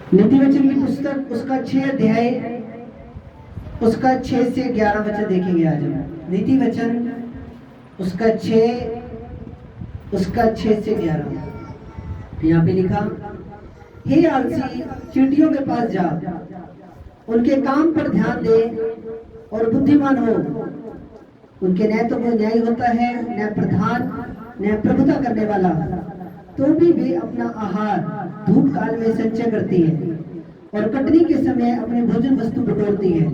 नीति वचन की पुस्तक उसका 6 अध्याय उसका 6 से 11 वचन देखेंगे आज हम। नीति वचन उसका 6 से 11 यहाँ पे लिखा, हे आलसी, चींटियों के पास जा, उनके काम पर ध्यान दे और बुद्धिमान हो। उनके न तो कोई न्याय होता है, न प्रधान, न प्रभुता करने वाला, तो भी वे अपना आहार धूप काल में संचय करती है और कटनी के समय अपने भोजन वस्तु बटोरती है।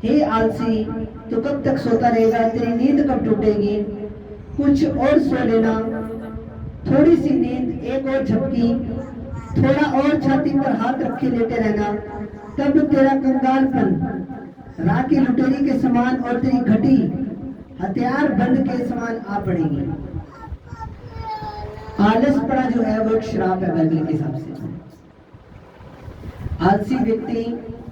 हे आलसी, तो कब तक सोता रहेगा? तेरी नींद कब टूटेगी? कुछ और सो लेना, थोड़ी सी नींद, एक और झपकी, थोड़ा और छाती पर हाथ रखे लेटे रहना, तब तेरा कंगालपन राख लुटेरी के समान और तेरी घटी हथियार बंद के समान आ पड़ेगी। आलसपना जो है वो एक श्राप है बाइबल के हिसाब से। आलसी व्यक्ति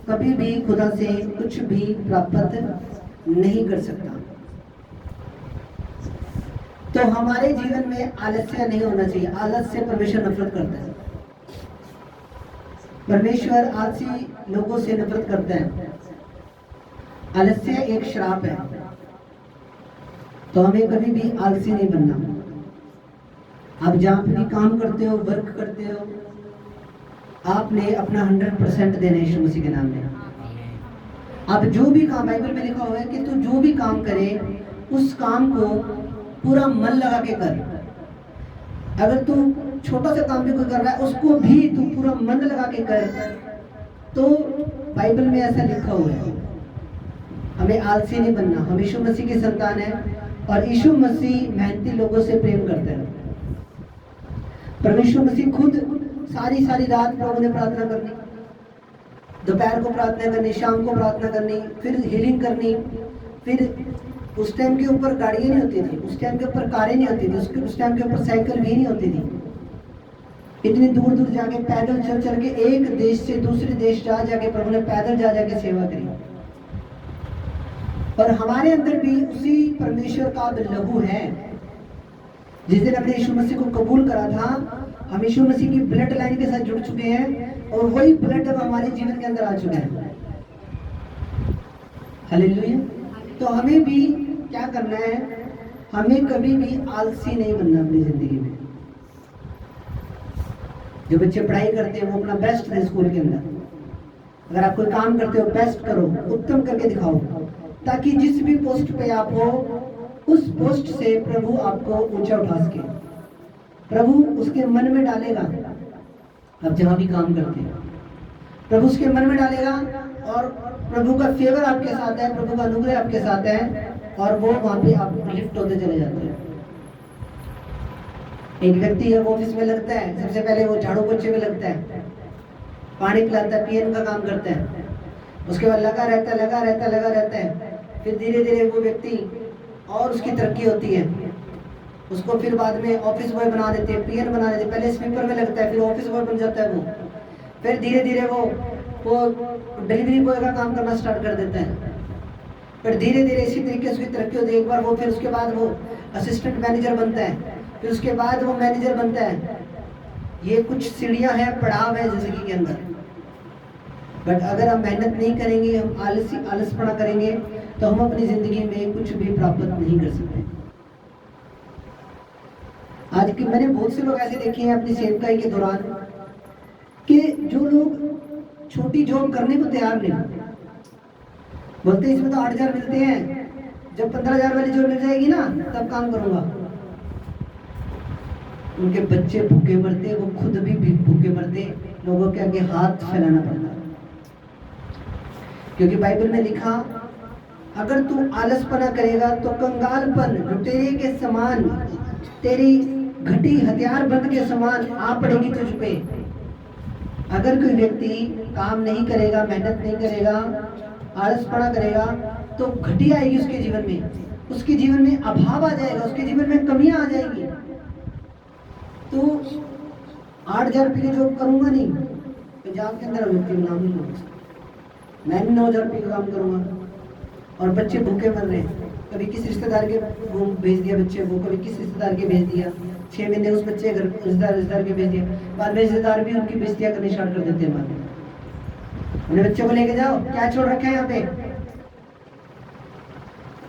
कभी भी खुदा से कुछ भी प्राप्त नहीं कर सकता। तो हमारे जीवन में आलस्य नहीं होना चाहिए। आलस से परमेश्वर नफरत करता है। परमेश्वर आलसी लोगों से नफरत करता है। आलस्य एक श्राप है। तो हमें कभी भी आलसी नहीं बनना। आप जहां भी काम करते हो, वर्क करते हो, आपने अपना 100% देना है यीशु मसीह के नाम में। आप जो भी काम, बाइबल में लिखा हुआ है कि तू जो भी काम करे उस काम को पूरा मन लगा के कर। अगर तू छोटा सा काम भी कोई कर रहा है उसको भी तू पूरा मन लगा के कर। तो बाइबल में ऐसा लिखा हुआ है। हमें आलसी नहीं बनना। हम यीशु मसीह की संतान है और यीशु मसीह मेहनती लोगों से प्रेम करते हैं। परमेश्वर मसीह खुद सारी रात प्रभु ने प्रार्थना करनी, दोपहर को प्रार्थना करनी, शाम को प्रार्थना करनी, फिर हीलिंग करनी। फिर उस टाइम के ऊपर गाड़ियाँ नहीं होती थी, उस टाइम के ऊपर कारें नहीं होती थी, उस टाइम के ऊपर साइकिल भी नहीं होती थी। इतनी दूर दूर जाके पैदल चल के एक देश से दूसरे देश जाके प्रभु ने पैदल जाके सेवा करी। और हमारे अंदर भी उसी परमेश्वर का लहू है। जिस दिन हमने यीशु मसीह को कबूल करा था, हम यीशु मसीह की ब्लड लाइन के साथ जुड़ चुके हैं और वही ब्लड अब हमारे जीवन के अंदर आ चुका है। हालेलुया। तो हमें भी क्या करना है? हमें कभी भी आलसी नहीं बनना अपनी जिंदगी में। जो बच्चे पढ़ाई करते हैं वो अपना बेस्ट दें स्कूल के अंदर। अगर आप कोई काम करते हो, बेस्ट करो, उत्तम करके दिखाओ, ताकि जिस भी पोस्ट पे आप हो उस पोस्ट से प्रभु आपको ऊंचा उठा सके। प्रभु उसके मन में डालेगा। अब जहां भी काम करते हैं प्रभु उसके मन में डालेगा और प्रभु का फेवर आपके साथ है, प्रभु का अनुग्रह आपके साथ है और वो वहां पे आप लिफ्ट होते चले जाते हैं। एक व्यक्ति जब ऑफिस में लगता है, सबसे पहले वो झाड़ू पोछे में लगता है, पानी पिलाता है, पीएन का काम करता है, उसके बाद लगा रहता है। फिर धीरे धीरे वो व्यक्ति और उसकी तरक्की होती है। उसको फिर बाद में ऑफिस बॉय बना देते हैं, पीएन बना देते हैं। पहले स्वीपर में लगता है, फिर ऑफिस बॉय बन जाता है वो। फिर धीरे धीरे वो डिलीवरी बॉय का काम करना स्टार्ट कर देता है। फिर धीरे धीरे इसी तरीके से उसकी तरक्की होती है। एक बार वो फिर उसके बाद वो असिस्टेंट मैनेजर बनता है, फिर उसके बाद वो मैनेजर बनता है। ये कुछ सीढ़ियां हैं, पड़ाव है जिंदगी के अंदर। बट अगर हम मेहनत नहीं करेंगे, हम आलसपना करेंगे, तो हम अपनी जिंदगी में कुछ भी प्राप्त नहीं कर सकते। आज के मैंने बहुत से लोग ऐसे देखे हैं अपनी सेवकाई के दौरान कि जो लोग छोटी जॉब करने को तैयार नहीं, बोलते इसमें तो 8,000 मिलते हैं, जब 15,000 वाली जॉब मिल जाएगी ना तब काम करूंगा। उनके बच्चे भूखे मरते, वो खुद भी भूखे मरते, लोगों के आगे हाथ फैलाना पड़ता। क्योंकि बाइबल में लिखा, अगर तू आलसपना करेगा तो कंगालपन लुटेरे के समान, तेरी घटी हथियार बंद के समान आ पड़ेगी तुझ पे। अगर कोई व्यक्ति काम नहीं करेगा, मेहनत नहीं करेगा, आलसपना करेगा, तो घटी आएगी उसके जीवन में, उसके जीवन में अभाव आ जाएगा, उसके जीवन में कमियां आ जाएगी। तो 8,000 रुपये की जॉब करूंगा नहीं, पंजाब के अंदर व्यक्ति गुलामी होगा, मैं 9,000 रुपये का काम करूंगा। और बच्चे भूखे मर रहे हैं, कभी किस रिश्तेदार के भेज दिया बच्चे को, कभी किस रिश्तेदार के भेज दिया, 6 महीने उस बच्चे घर रिश्तेदार के भेज दिए, बाद में रिश्तेदार भी उनकी बेइज्जतियां करनी स्टार्ट कर देते हैं। बाद में अपने बच्चों को लेके जाओ, क्या छोड़ रखे हैं यहाँ पे,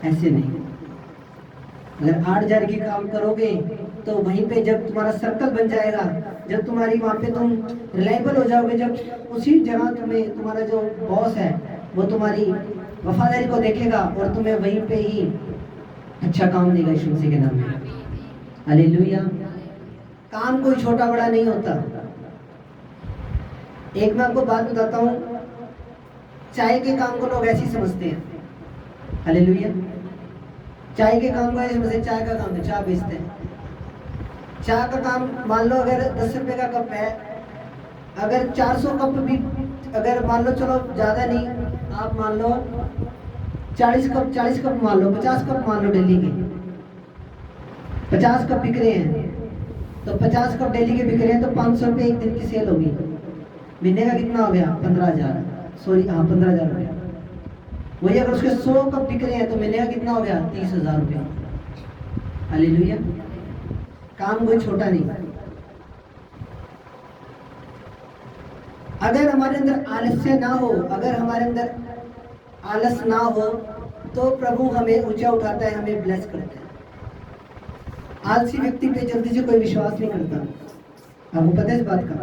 ऐसे नहीं। अगर 8,000 की काम करोगे तो वहीं पे जब तुम्हारा सर्कल बन जाएगा, जब तुम्हारी वहां पे तुम रिलायबल हो जाओगे, जब उसी जगह तुम्हें तुम्हारा जो बॉस है वो तुम्हारी वफादारी को देखेगा और तुम्हें वहीं पे ही अच्छा काम देगा यीशु मसीह के नाम में। हालेलुया। काम कोई छोटा बड़ा नहीं होता। एक मैं आपको बात बताता हूँ, चाय के काम को लोग ऐसे ही समझते हैं। हालेलुया। चाय के काम को ऐसे समझते, चाय का काम है, चाय बेचते हैं। चाय का काम मान लो अगर 10 रुपए का कप है, अगर 400 कप भी, अगर मान लो, चलो ज्यादा नहीं, आप मान लो 40 कप मान लो, 50 कप मान लो, डेली के 50 कप बिक रहे हैं, तो 50 कप डेली के बिक रहे हैं, तो 500 रुपये एक दिन की सेल होगी। महीने का कितना हो गया? 15,000, सॉरी हाँ 15,000 रुपया। वही अगर उसके 100 कप बिक रहे हैं तो महीने का कितना हो गया? 30,000 रुपया। हालेलुया। काम कोई छोटा नहीं। अगर हमारे अंदर आलस्य ना हो, अगर हमारे अंदर आलस ना हो, तो प्रभु हमें ऊंचा उठाता है, हमें ब्लेस करता है। आलसी व्यक्ति पे जल्दी से कोई विश्वास नहीं करता। आपको पता है इस बात का?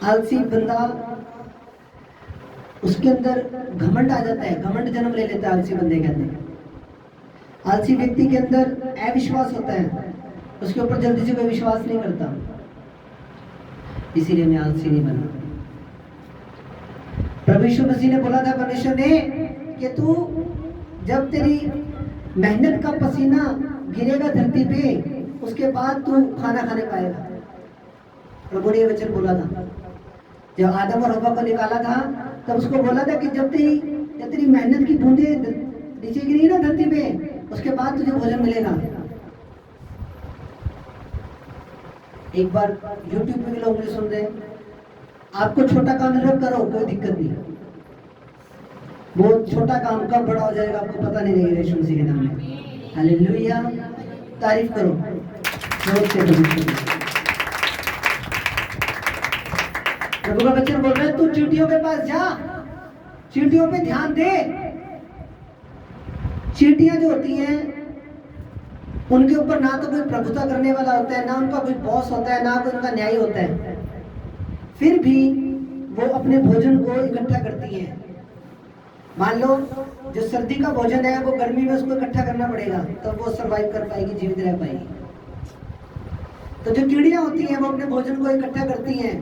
आलसी बंदा, उसके अंदर घमंड आ जाता है, घमंड जन्म ले लेता है आलसी बंदे के अंदर। आलसी व्यक्ति के अंदर अविश्वास होता है, उसके ऊपर जल्दी से कोई विश्वास नहीं करता, इसीलिए मैं आलसी नहीं बना। प्रभु यीशु मसीह ने बोला था परमेश्वर ने कि तू जब तेरी मेहनत का पसीना गिरेगा धरती पे, उसके बाद तू खाना खाने पाएगा। प्रभु ने ये वचन बोला था। जब आदम और हव्वा को निकाला था तब उसको बोला था कि जब तेरी मेहनत की बूंदे नीचे गिरी ना धरती पे, उसके बाद तुझे भोजन मिलेगा। एक बार YouTube पे भी लोग मुझे सुन रहे हैं, आपको छोटा काम मिल रहा करो, कोई दिक्कत नहीं। वो छोटा काम कब बड़ा हो जाएगा आपको पता नहीं लगेगा यीशु मसीह के नाम में। हालेलुया। तारीफ करो। प्रभु का बच्चन बोल रहे हैं, तू चींटियों के पास जा, चींटियों पे ध्यान दे। चींटियां जो होती हैं उनके ऊपर ना तो कोई प्रभुता करने वाला होता है, ना उनका कोई बॉस होता है, ना कोई उनका न्यायी होता है, फिर भी वो अपने भोजन को इकट्ठा करती हैं। मान लो जो सर्दी का भोजन है वो गर्मी में उसको इकट्ठा करना पड़ेगा, तब वो सरवाइव कर पाएगी, जीवित रह पाएगी। तो जो चिड़िया होती हैं वो अपने भोजन को इकट्ठा करती हैं,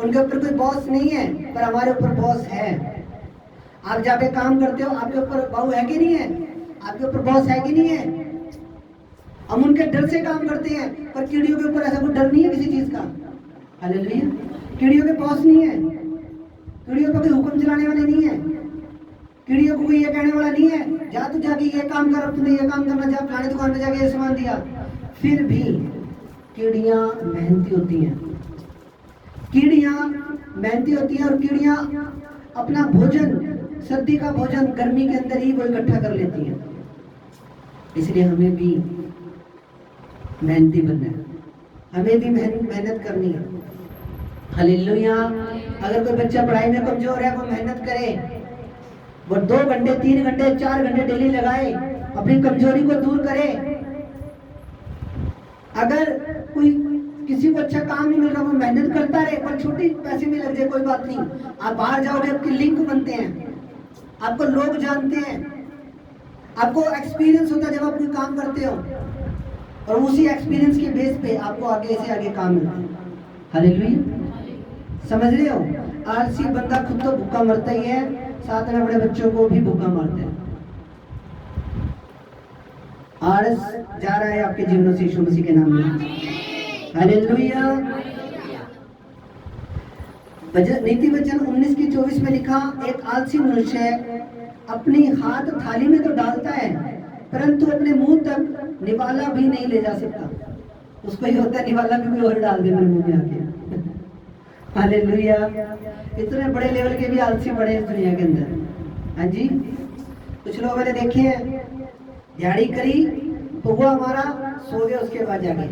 उनके ऊपर कोई बॉस नहीं है, पर हमारे ऊपर बॉस है। आप जहाँ पे काम करते हो आपके ऊपर बहू है कि नहीं है? आपके ऊपर बॉस है कि नहीं है? हम उनके डर से काम करते हैं, पर कीड़ियों के ऊपर ऐसा कोई डर नहीं है किसी चीज का। हालेलुया। कीड़ियों के बॉस नहीं है, कीड़ियों पर कोई हुक्म चलाने वाले नहीं है, कीड़ियों को कोई ये कहने वाला नहीं है जा तू जाके ये काम कर, अब तूने ये काम करना, जा फलाने दुकान पे जाके ये सामान दिया। फिर भी कीड़ियां मेहनती होती हैं, कीड़ियां मेहनती होती हैं, और कीड़ियां अपना भोजन, सर्दी का भोजन गर्मी के अंदर ही वो इकट्ठा कर लेती हैं। इसलिए हमें भी मेहनती बनना है, हमें भी मेहनत करनी है। हालेलुया। अगर कोई बच्चा पढ़ाई में कमजोर है वो मेहनत करे, वो 2 घंटे 3 घंटे 4 घंटे डेली लगाए, अपनी कमजोरी को दूर करे। अगर कोई किसी को अच्छा काम नहीं मिल रहा वो मेहनत करता रहे, पर छोटी पैसे में लग जाए कोई बात नहीं। आप बाहर जाओगे आपके लिंक बनते हैं, आपको लोग जानते हैं, आपको एक्सपीरियंस होता है जब आप कोई काम करते हो, और उसी एक्सपीरियंस के बेस पे आपको आगे से आगे काम मिलता है। हालेलुया। समझ रहे हो? आलसी बंदा खुद तो भूखा मरता ही है, साथ में अपने बच्चों को भी भूखा मारते हैं। आलस जा रहा है आपके जीवनों से यीशु मसीह के नाम में। हालेलुया। नीति वचन 19:24 में लिखा, एक आलसी मनुष्य अपनी हाथ थाली में तो डालता है, परंतु अपने मुंह तक निवाला भी नहीं ले जा सकता। उसको ये होता है निवाला भी कोई और डाल दे मेरे मुंह में आके। हालेलुया। इतने बड़े लेवल के भी आलसी बड़े हैं दुनिया के अंदर। हाँ जी। कुछ लोग मैंने देखे हैं, दिहाड़ी करी, पहुआ मारा, सो गए, उसके बाद जाके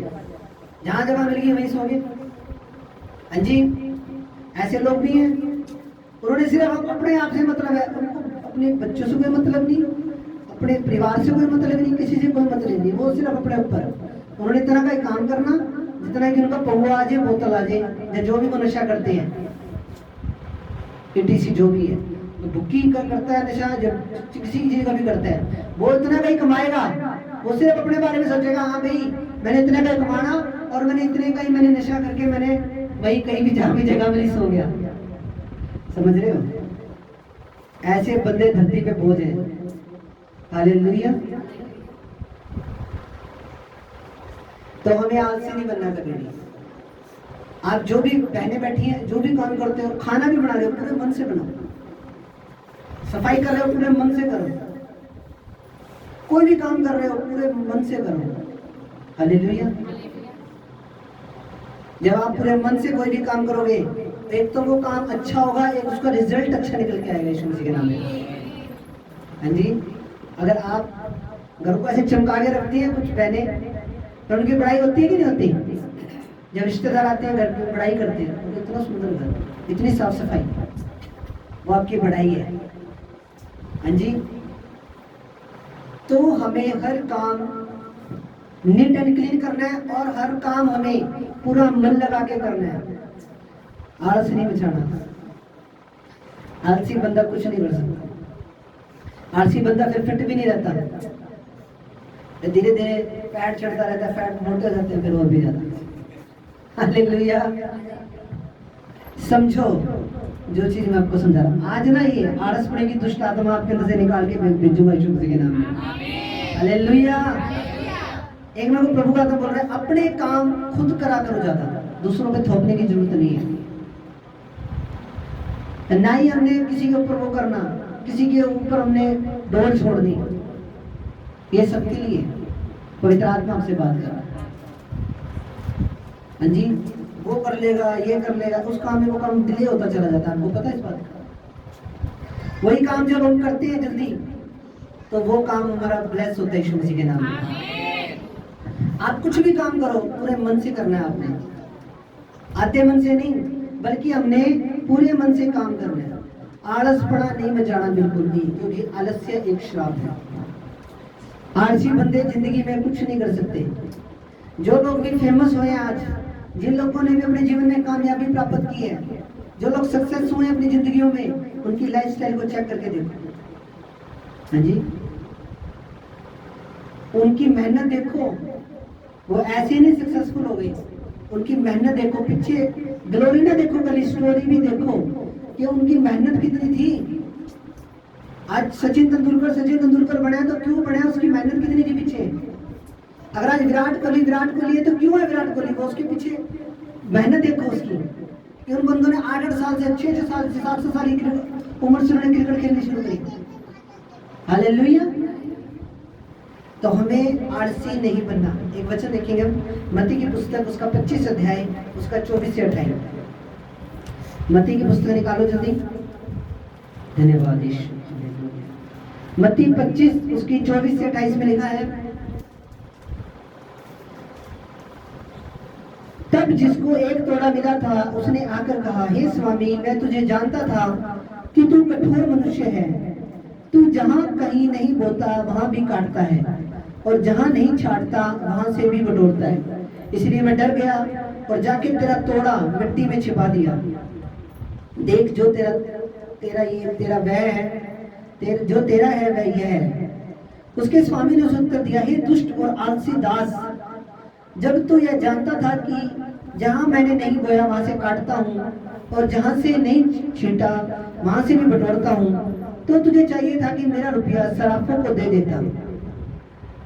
जहां जगह मिल गई वहीं सो गए। हाँ जी, ऐसे लोग भी हैं, उन्होंने सिर्फ अपने आप से मतलब है, उनको अपने बच्चों से कोई मतलब नहीं, अपने परिवार से कोई मतलब नहीं, किसी से कोई मतलब नहीं, वो सिर्फ अपने ऊपर उन्होंने इतना का ही काम करना जितना कि उनका पौवा आ जाए, बोतल आ जाए, या जो भी वो नशा करते हैं, ETC जो भी है, तो भुक्की का करता है नशा, जब किसी चीज का भी करता है, वो इतना का ही कमाएगा, वो सिर्फ अपने बारे में सोचेगा, हाँ भाई मैंने इतने का ही कमाना और मैंने इतने का ही मैंने नशा करके मैंने वही कहीं भी जहाँ भी जगह में सो गया। समझ रहे हो? ऐसे बंदे धरती पे बोझ हैं। हालेलुया। तो हमें आलसी नहीं बनना कभी भी। आप जो भी बहनें बैठी हैं, जो भी काम करते हो, खाना भी बना रहे हो पूरे मन से बनाओ, सफाई कर रहे हो पूरे मन से करो, कोई भी काम कर रहे हो पूरे मन से करो। हालेलुया। जब आप पूरे मन से कोई भी काम करोगे, एक तो वो काम अच्छा होगा, एक उसका रिजल्ट अच्छा निकल के आएगा, यीशु मसीह के नाम में। हाँ जी, अगर आप घर को ऐसे चमका के रखती हैं कुछ बहनें, तो उनकी पढ़ाई होती है कि नहीं होती? जब रिश्तेदार आते हैं घर की पढ़ाई करते हैं, तो इतना सुंदर घर, इतनी साफ सफाई, वो आपकी पढ़ाई है। हाँ जी, तो हमें हर काम नीट एंड क्लीन करना है और हर काम हमें पूरा मन लगा के करना है, आलस नहीं बचाना। आलसी बंदा कुछ नहीं कर सकता, आलसी बंदा फिर फिट भी नहीं रहता, धीरे धीरे फैट चढ़ता रहता है, फैट मोड़ते जाते हैं फिर और भी ज्यादा। हालेलुया। समझो जो चीज मैं आपको समझा रहा हूँ आज ना, ये आलस पड़ेगी दुष्ट आत्मा आपके अंदर से निकाल के भेजूंगा यीशु मसीह के नाम में। हालेलुया। एक मेरे को प्रभु का बोल रहा है, अपने काम खुद करा करो, ज्यादा दूसरों पे थोपने की जरूरत नहीं है, ना ही हमने किसी के ऊपर वो करना, किसी के ऊपर हमने डोर छोड़नी, ये सबके लिए पवित्र आत्मा आपसे बात कर रहा है। हाँ जी, वो कर लेगा, ये कर लेगा, उस काम में वो काम डिले होता चला जाता है, आपको पता है इस बात का। वही काम जब हम करते हैं जल्दी, तो वो काम हमारा ब्लेस होता है यीशु मसीह के नाम में। आप कुछ भी काम करो पूरे मन से करना है, आपने आधे मन से नहीं, बल्कि हमने पूरे मन से काम करना है। आलसपना नहीं मचाना बिल्कुल भी, क्योंकि आलस्य एक श्राप है। आलसी बंदे जिंदगी में कुछ नहीं कर सकते। जो लोग भी फेमस हुए आज, जिन लोगों ने भी अपने जीवन में कामयाबी प्राप्त की है, जो लोग सक्सेस हुए अपनी जिंदगियों में, उनकी लाइफस्टाइल को चेक करके देखो। हाँ जी, उनकी मेहनत देखो, वो ऐसे नहीं सक्सेसफुल हो गई, उनकी मेहनत देखो, पीछे ग्लोरी ना देखो, कल स्टोरी भी देखो कि उनकी मेहनत कितनी थी। आज सचिन तेंदुलकर बना तो क्यों बना? उसकी मेहनत कितनी थी पीछे। अगर आज विराट कोहली है तो क्यों है विराट कोहली? वो उसके पीछे मेहनत देखो उसकी, कि उन बंदों ने 8-8 साल से, 6-6 साल से, 7-7 साल की उम्र से उन्होंने क्रिकेट खेलनी शुरू करी। हालेलुया। तो हमें आलसी नहीं बनना। एक वचन देखेंगे हम, मत्ती की पुस्तक उसका 25 अध्याय उसका 24 से 28। मत्ती की पुस्तक निकालो जल्दी। धन्यवाद यीशु। मत्ती 25 उसकी 24 से 28 में लिखा है, तब जिसको एक तोड़ा मिला था उसने आकर कहा, हे स्वामी, मैं तुझे जानता था कि तू कठोर मनुष्य है, तू जहाँ कहीं नहीं बोता वहां भी काटता है और जहाँ नहीं छाटता वहां से भी बटोरता है, इसलिए मैं डर गया और जाके तेरा तोड़ा मिट्टी में छिपा दिया। देख, जो तेरा वह है, जो तेरा है वह यह है। उसके स्वामी ने उसे उत्तर दिया, हे दुष्ट और आलसी दास, जब तू यह जानता था कि जहाँ मैंने नहीं बोया वहां से काटता हूँ और जहाँ से नहीं छींटा वहां से भी बटोरता हूँ, तो तुझे चाहिए था कि मेरा रुपया सराफों को दे देता,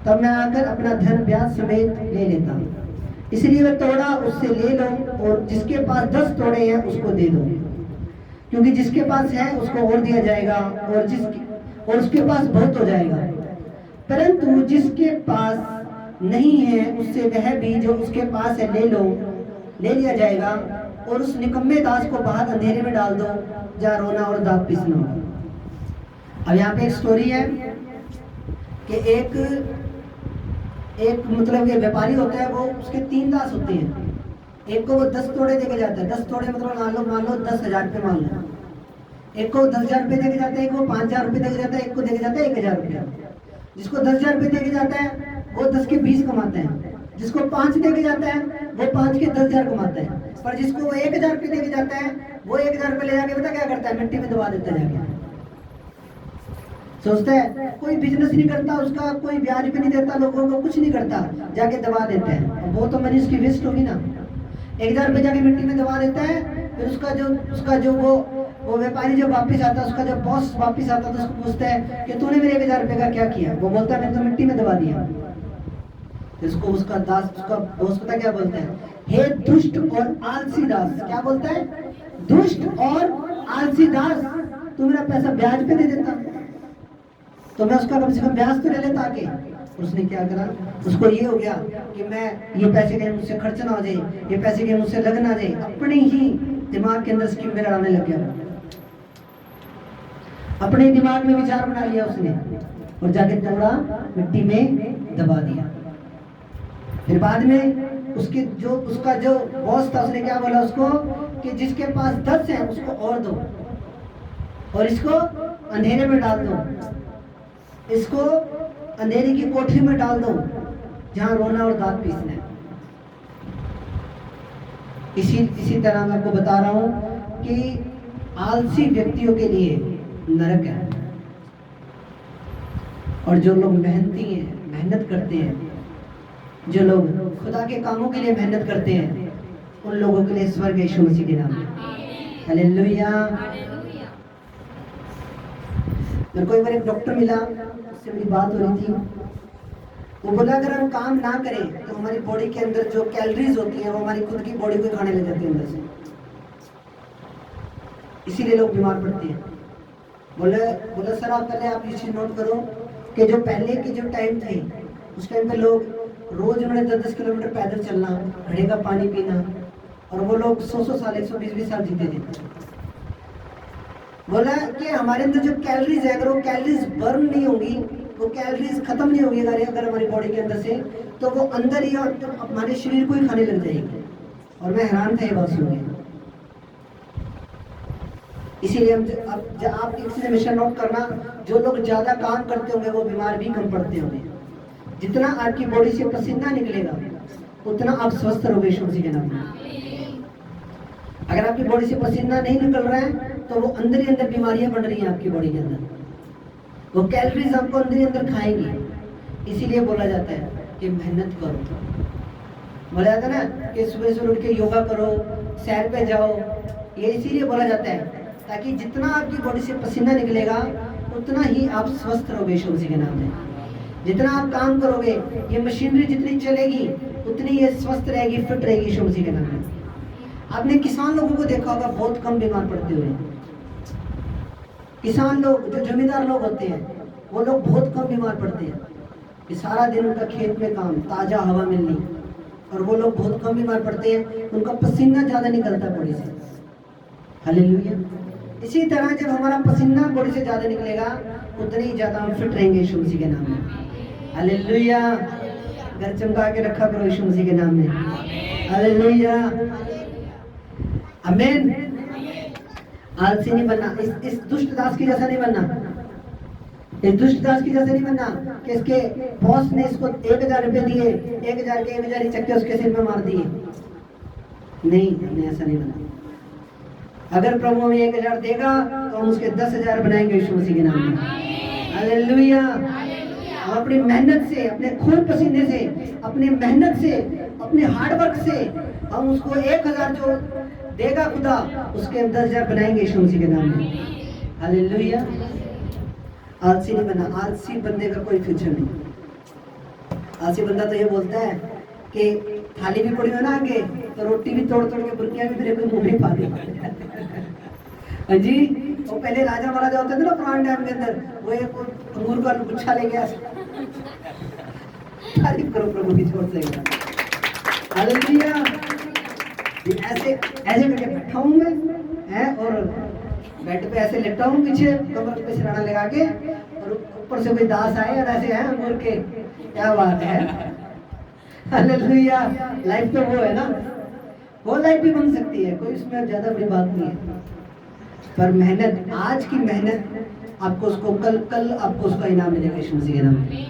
तब मैं आकर अपना धन ब्याज समेत ले लेता। इसलिए वह तोड़ा उससे ले लो और जिसके पास 10 तोड़े हैं उसको दे दो, क्योंकि जिसके पास है उसको और दिया जाएगा और उसके पास बहुत हो जाएगा, परंतु जिसके पास नहीं है उससे वह भी जो उसके पास है ले लिया जाएगा। और उस निकम्मे दास को बाहर अंधेरे में डाल दो, जहाँ रोना और दांत पीसना होगा। अब यहाँ पे एक स्टोरी है कि एक एक मतलब ये व्यापारी होता है, वो उसके 3 दास होते हैं। एक को वो 10 तोड़े देके जाता है, 10 तोड़े मतलब मान लो 10,000 रुपये मान लो। एक को 10,000 रुपये देके जाता है, एक को 5,000 रुपये देके जाता है, एक को देके जाता है 1,000 रुपया। जिसको 10,000 रुपये देके जाता है वो 10 के 20 कमाता है, जिसको 5 देके जाता है वो 5 के 10,000 कमाता है। पर जिसको वो 1,000 रुपये देके जाता है वो 1,000 रुपये ले जाके पता क्या करता है, मिट्टी में दबा देता है जाके। सोचता है कोई बिजनेस नहीं करता, उसका कोई ब्याज भी नहीं देता, लोगों को कुछ नहीं करता, जाके दबा देते हैं। वो तो मनी उसकी वेस्ट होगी ना। 1,000 रुपये जाके मिट्टी में दबा देता है। फिर उसका जो वो व्यापारी जब वापस आता है, उसका जब बॉस वापस आता है तो उसको पूछता है कि तूने मेरे 1,000 रुपये का क्या किया। वो बोलता है मैंने तो मिट्टी में दबा दिया। इसको उसका दास, उसका बॉस पता क्या बोलता है, हे दुष्ट और आलसी दास। क्या बोलता है, दुष्ट और आलसी दास, तू मेरा पैसा ब्याज पे दे देता तो मैं उसका कम से कम ब्याज तो ले लेता आके। उसने क्या करा, उसको ये हो गया कि मैं ये पैसे कहीं मुझसे खर्च ना हो जाए, ये पैसे कहीं मुझसे लग ना जाए, अपने ही दिमाग के अंदर स्कीम में लड़ाने लग गया। अपने दिमाग में विचार बना लिया उसने और जाके तोड़ा, मिट्टी में दबा दिया। फिर बाद में उसका जो बॉस था उसने क्या बोला उसको कि जिसके पास 10 है उसको और दो और इसको अंधेरे में डाल दो, इसको अंधेरे की कोठरी में डाल दो जहां रोना और दांत पीसना है। इसी तरह मैं आपको बता रहा हूं कि आलसी व्यक्तियों के लिए नरक है और जो लोग मेहनती हैं, मेहनत करते हैं, जो लोग खुदा के कामों के लिए मेहनत करते हैं, उन लोगों के लिए स्वर्ग यीशु मसीह के नाम में। हालेलुया। मेरे को एक बार एक डॉक्टर मिला, उससे मेरी बात हो रही थी। वो बोला अगर हम काम ना करें तो हमारी बॉडी के अंदर जो कैलोरीज होती है वो हमारी खुद की बॉडी को खाने लग जाती है अंदर से, इसीलिए लोग बीमार पड़ते हैं। बोला सर आप पहले आप ये चीज नोट करो कि जो पहले के जो टाइम थे उस टाइम पे लोग रोज उन्होंने 10-10 किलोमीटर पैदल चलना, घड़े का पानी पीना, और वो लोग 100-100 साल 120-20 साल जीते थे। बोला कि हमारे अंदर जो कैलोरीज है, अगर वो कैलोरीज बर्न नहीं होंगी, वो कैलोरीज खत्म नहीं होगी अगर हमारी बॉडी के अंदर से, तो वो अंदर ही और हमारे शरीर को ही खाने लग जाएगी। और मैं हैरान था ये बात सुन के। इसीलिए आप इसलिए मिशन नोट करना, जो लोग ज्यादा काम करते होंगे वो बीमार भी कम पड़ते होंगे। जितना आपकी बॉडी से पसीना निकलेगा उतना आप स्वस्थ रहोगे यीशु मसीह के नाम में। अगर आपकी बॉडी से पसीना नहीं निकल रहा है तो वो अंदर ही अंदर बीमारियां बढ़ रही हैं आपकी बॉडी के अंदर, वो कैलोरीज आपको अंदर ही अंदर खाएंगी। इसीलिए बोला जाता है कि मेहनत करो। बोला जाता है ना कि सुबह सुबह उठ के योगा करो, सैर पे जाओ, ये इसीलिए बोला जाता है ताकि जितना आपकी बॉडी से पसीना निकलेगा उतना ही आप स्वस्थ रहोगे यीशु मसीह के नाम में। जितना आप काम करोगे, ये मशीनरी जितनी चलेगी उतनी ये स्वस्थ रहेगी, फिट रहेगी यीशु मसीह के नाम में। आपने किसान लोगों को देखा होगा बहुत कम बीमार पड़ते हुए। किसान लोग, जो जमींदार लोग होते हैं, वो लोग बहुत कम बीमार पड़ते हैं कि सारा दिन उनका खेत में काम, ताजा हवा मिलनी, और वो लोग बहुत कम बीमार पड़ते हैं, उनका पसीना ज्यादा निकलता है बॉडी से। हालेलुया। इसी तरह जब हमारा पसीना बॉडी से ज्यादा निकलेगा उतने ही ज्यादा हम फिट रहेंगे यीशु मसीह के नाम में। हालेलुया। घर चमका के रखा करो यीशु मसीह के नाम में। हालेलुया। आमीन। आलसी नहीं बनना, इस दुष्ट दास की जैसा नहीं बनना, इस दुष्ट दास की जैसे नहीं बनना कि इसके बॉस ने इसको 1,000 रुपए दिए, 1,000 के 1,000 ही चक्के उसके सिर में मार दिए। नहीं, हमने ऐसा नहीं बनना। अगर प्रभु हमें 1,000 देगा तो हम उसके 10,000 बनाएंगे यीशु मसीह के नाम में। हालेलुया। हम अपनी मेहनत से, अपने खून पसीने से, अपनी मेहनत से, अपने हार्ड वर्क से हम उसको 1,000 जो देगा खुदा, उसके हम 10,000 बनाएंगे यीशु मसीह के नाम में। हालेलुया। आलसी नहीं बना। आलसी बंदे का कोई फ्यूचर नहीं। आलसी बंदा तो ये बोलता है कि थाली भी पड़ी हो ना आगे तो रोटी भी तोड़ तोड़ के बुर्कियां भी मेरे को मुंह में पा दी। हाँ जी, वो पहले राजा महाराजा होते थे ना पुराने टाइम के अंदर, वो एक अंगूर का गुच्छा ले गया, तारीफ करो प्रभु की छोड़ से। हालेलुया। ऐसे ऐसे करके बैठा हूँ मैं, है, और बेड पे ऐसे लेटा हूँ, पीछे कमर पे सिराना लगा के, और ऊपर से कोई दास आए और ऐसे हैं अंगूर के, क्या बात है। हालेलुया। लाइफ तो वो है ना, वो लाइफ भी बन सकती है, कोई उसमें ज्यादा बड़ी बात नहीं है। पर मेहनत, आज की मेहनत आपको उसको कल कल आपको उसका इनाम मिलेगा यीशु मसीह के नाम में।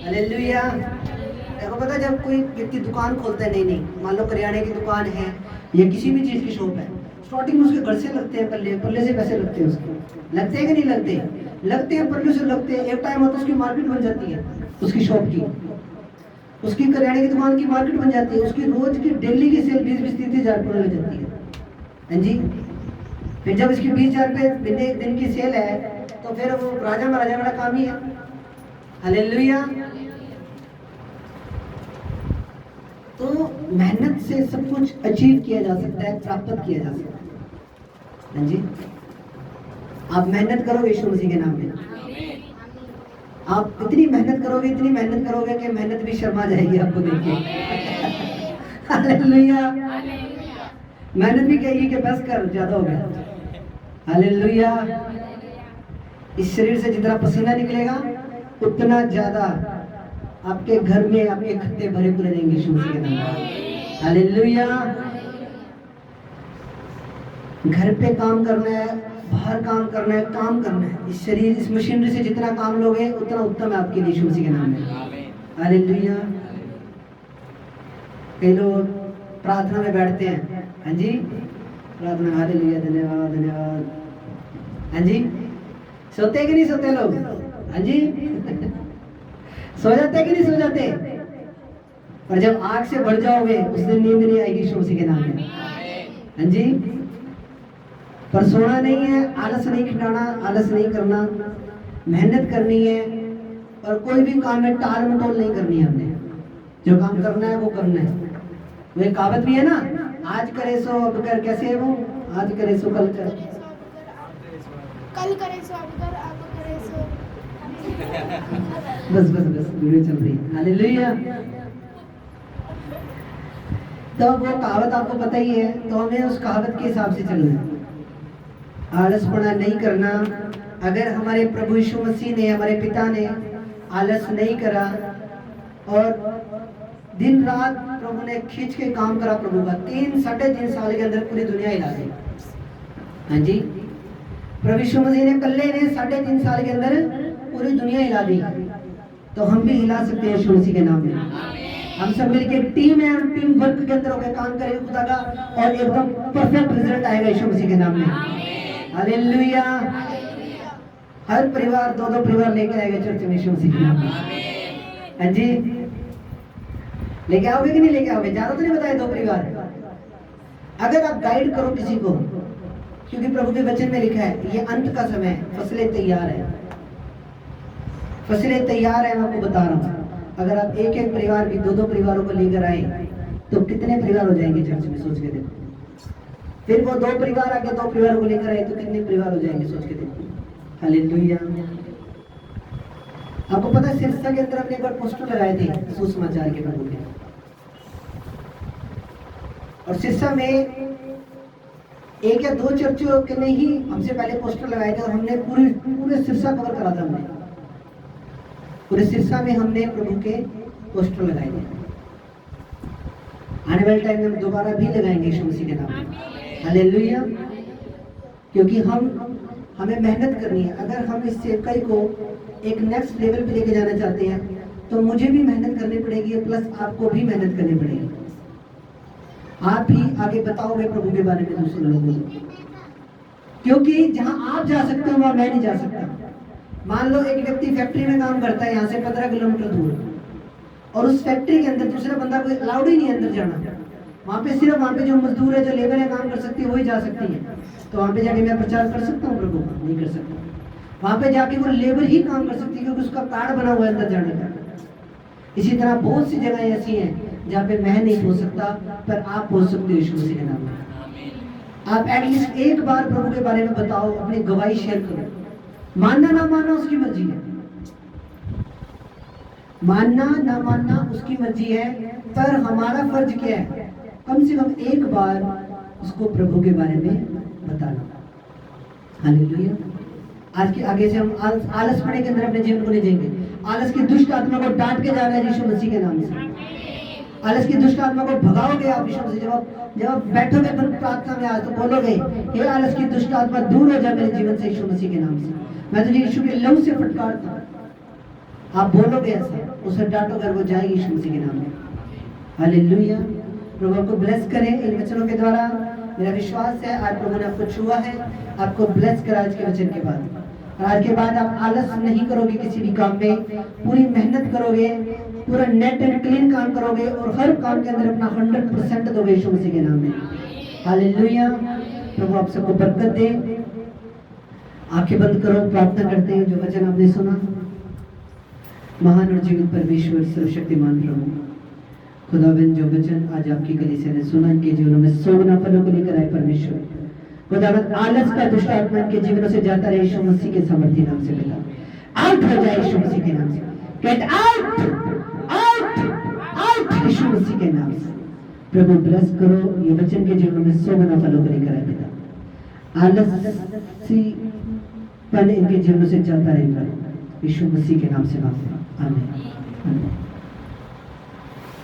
हालेलुया। देखो पता है, जब कोई व्यक्ति दुकान खोलता है, नहीं मान लो करियाने की दुकान है या किसी भी चीज की शॉप है, स्टार्टिंग में उसके घर से लगते हैं, पल्ले पल्ले से पैसे लगते हैं उसके, लगते हैं कि नहीं लगते? लगते हैं, पल्ले से लगते हैं। एक टाइम होता है उसकी मार्केट बन जाती है, उसकी शॉप की, उसकी करियाने की दुकान की मार्केट बन जाती है, उसकी रोज की डेली की सेल 20-20, 30,000 रुपये लग जाती है। हाँ जी। फिर जब इसकी 20,000 रुपये दिन की सेल है, तो फिर वो राजा महाराजा वाला काम ही है। हालेलुया। तो मेहनत से सब कुछ अचीव किया जा सकता है, प्राप्त किया जा सकता है। हाँ जी। आप मेहनत करोगे यीशु मसीह के नाम में, आप इतनी मेहनत करोगे, इतनी मेहनत करोगे कि मेहनत भी शर्मा जाएगी आपको देख के। हालेलुया। मेहनत भी कहेगी कि बस कर, ज्यादा हो गया। हालेलुया। इस शरीर से जितना पसीना निकलेगा उतना ज्यादा आपके घर में आपके खत्ते भरे पूरे रहेंगे यीशु मसीह के नाम में। हालेलुया। घर पे काम करना है, बाहर काम करना है, काम करना है। इस शरीर, इस मशीनरी से जितना काम लोगे उतना उत्तम है आपके लिए यीशु मसीह के नाम में। हालेलुया। कई लोग प्रार्थना में बैठते हैं, हाँ जी, प्रार्थना, हालेलुया, धन्यवाद धन्यवाद, हाँ जी। सोते कि नहीं सोते लोग? हाँ जी। सो जाते कि नहीं सो जाते? और जब आंख से बढ़ जाओगे उस दिन नींद नहीं आएगी यीशु मसीह के नाम में। हाँ जी। पर सोना नहीं है, आलस नहीं खिलाना, आलस नहीं करना, मेहनत करनी है। और कोई भी काम में टाल मटोल नहीं करनी है। हमने जो काम करना है वो करना है। वो एक कहावत भी है ना, आज करे सो अब कर, कैसे है वो? आज करे सो कल कर, कल करे सो अब कर, अब करे सो। बस बस बस, वीडियो चल रही है। हालेलुया। तो वो कहावत आपको पता ही है, तो हमें उस कहावत के हिसाब से चलना है, आलसपना नहीं करना। अगर हमारे प्रभु यीशु मसीह ने, हमारे पिता ने आलस नहीं करा और दिन रात प्रभु ने खींच के काम करा प्रभु का, 3-3.5 साल के अंदर पूरी दुनिया हिला दी। हाँ जी। प्रभु यीशु मसीह ने कल्ले ने 3.5 साल के अंदर पूरी दुनिया हिला दी, तो हम भी हिला सकते हैं यीशु मसीह के नाम में। हम सब मिलके एक टीम है, हम टीम वर्क के अंदर होकर काम करेंगे खुदा का, और एकदम परफेक्ट रिजल्ट आएगा यीशु मसीह के नाम में। हालेलुया। हर परिवार 2-2 परिवार लेके आएगा चर्च में यीशु मसीह के नाम में। हाँ जी। लेके आओगे कि नहीं लेके आओगे? ज्यादा तो नहीं बताए, 2 परिवार। अगर आप गाइड करो किसी को, क्योंकि प्रभु के वचन में लिखा है ये अंत का समय है, फसलें तैयार है, फसलें तैयार है। मैं आपको बता रहा हूँ, अगर आप एक परिवार भी 2-2 परिवारों को लेकर आए तो कितने परिवार हो जाएंगे चर्च में, सोच के देखो। फिर वो 2 परिवार आके 2 परिवारों को लेकर आए तो कितने परिवार हो जाएंगे, सोच के देखो। हालेलुया। आपको पता है सिरसा के अंदर हमने एक बार पोस्टर लगाए थे सुसमाचार के प्रभु के, और सिरसा में 1 या 2 चर्चों के नहीं हमसे पहले पोस्टर लगाए थे, और हमने पूरे सिरसा कवर करा था। हमने पूरे सिरसा में हमने प्रभु के पोस्टर लगाए थे। आने वाले टाइम में हम दोबारा भी लगाएंगे यीशु मसीह के नाम में। हालेलुया। क्योंकि हमें मेहनत करनी है। अगर हम इस सेवकाई को एक नेक्स्ट लेवल पे लेके जाना चाहते हैं तो मुझे भी मेहनत करनी पड़ेगी, प्लस आपको भी मेहनत करनी पड़ेगी। आप ही आगे बताओगे प्रभु के बारे में दूसरे लोगों को, क्योंकि जहां आप जा सकते हो वहां मैं नहीं जा सकता। मान लो एक व्यक्ति फैक्ट्री में काम करता है यहाँ से 15 किलोमीटर दूर, और उस फैक्ट्री के अंदर दूसरा बंदा कोई अलाउड ही नहीं अंदर जाना। वहाँ पे सिर्फ वहाँ पे जो मजदूर है, जो लेबर है, काम कर सकती है, वही जा सकती है। तो वहाँ पे जाके मैं प्रचार कर सकता हूँ प्रभु का? नहीं कर सकता। वहाँ पे जाके वो लेबर ही काम कर सकती है, क्योंकि उसका कार्ड बना हुआ है अंदर जाने का। इसी तरह बहुत सी जगह ऐसी हैं जहाँ पे मैं नहीं पहुँच सकता, पर आप पहुँच सकते हो यीशु मसीह के नाम में। आप एटलीस्ट एक बार प्रभु के बारे में बताओ, अपनी गवाही शेयर करो। मानना ना मानना उसकी मर्जी है, मानना ना मानना उसकी मर्जी है, पर हमारा फर्ज क्या है? कम से कम एक बार उसको प्रभु के बारे में बताना। हालेलुया। आज के आगे से हम आलस पड़े के अंदर अपने जीवन को ले जाएंगे। आलस की दुष्ट आत्मा को डांट के जा रहा है यीशु मसीह के नाम से। आलस की दुष्ट आत्मा को भगाओगे आप यीशु मसीह। जब आप बैठोगे प्रार्थना में आज तो बोलोगे, हे आलस की दुष्ट आत्मा दूर हो जा मेरे जीवन से यीशु मसीह के नाम से। मैं तुझे यीशु के लहू से फटकारता हूँ। आप बोलोगे ऐसा, उसे डांटो अगर वो जाएगी यीशु मसीह के नाम में। हालेलुया। प्रभु आपको ब्लेस करे इन वचनों के द्वारा। मेरा विश्वास है आज प्रभु ने आपको छुआ है, आपको ब्लेस करा आज के वचन के बाद। और आज के बाद आप आलस नहीं करोगे किसी भी काम में, पूरी मेहनत करोगे, पूरा नेट एंड क्लीन काम करोगे और हर काम के अंदर अपना 100% दोगे यीशु मसीह के नाम में। हालेलुया। प्रभु आप सबको बरकत दे। आंखें बंद करो, प्रार्थना करते हैं। जो वचन आपने सुना, महान और जीवित परमेश्वर सर्वशक्तिमान प्रभु खुदाबंद, जो वचन आज आपकी कलीसिया ने सुना, इनके जीवनों में 100 गुना फलों को लेकर आए परमेश्वर। खुदाबंद, आलस का दुष्ट आत्मा इनके जीवनों से जाता रहे यीशु मसीह के सामर्थ्य नाम से। पिता आउट हो जाए यीशु मसीह के नाम से। गेट आउट, आउट, आउट यीशु मसीह के नाम से। प्रभु ब्लेस करो, ये वचन के जीवनों में 100 गुना फलों को लेकर आए पिता। आलसी पन इनके जीवनों से जाता रहेगा यीशु मसीह के नाम से मांगते हैं। आमीन, आमीन।